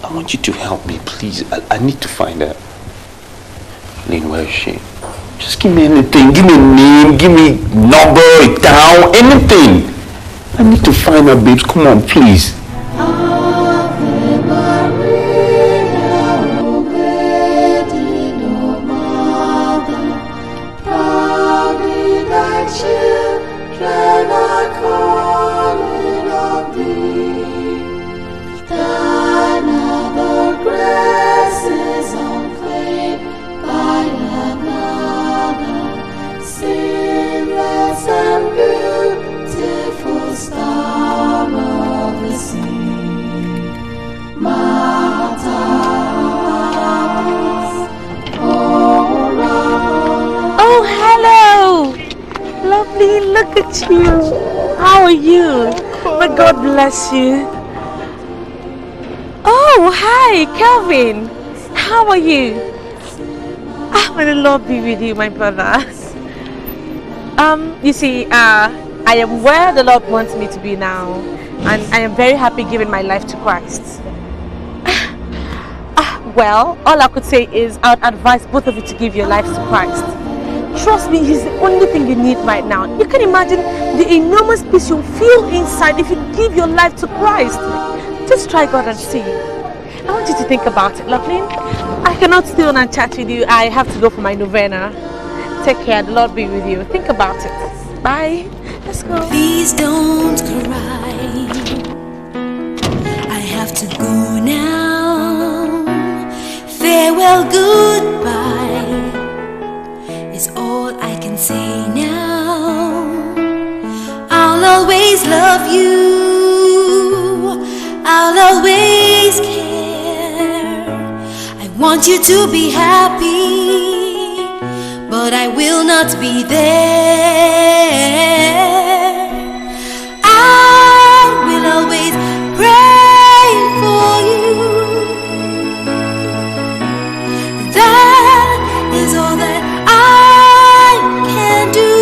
I want you to help me, please. I need to find her. Lynn, where is she? Just give me anything. Give me a name. Give me number, a town, anything. I need to find her, babes. Come on, please. Look at you. How are you? May God bless you. Oh, hi, Kelvin. How are you? May the Lord be with you, my brother. You see, I am where the Lord wants me to be now, and I am very happy giving my life to Christ. Well, all I could say is I would advise both of you to give your lives to Christ. Trust me, He's the only thing you need right now. You can imagine the enormous peace you'll feel inside if you give your life to Christ. Just try God and see. I want you to think about it, lovely. I cannot stay on and chat with you. I have to go for my novena. Take care. The Lord be with you. Think about it. Bye. Let's go. Please don't cry. I have to go now. Farewell, goodbye is all I can say now. I'll always love you. I'll always care. I want you to be happy, but I will not be there. I will always pray for you. That is all that I can do.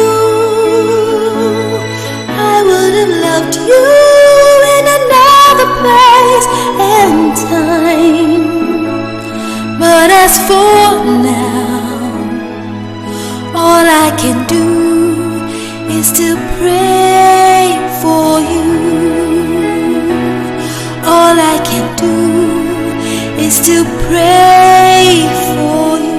I would have loved you in another place and time, but as for now, all I can do is to pray for you. All I can do is to pray for you.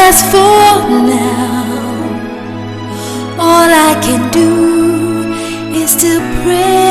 As for now, all I can do is to pray.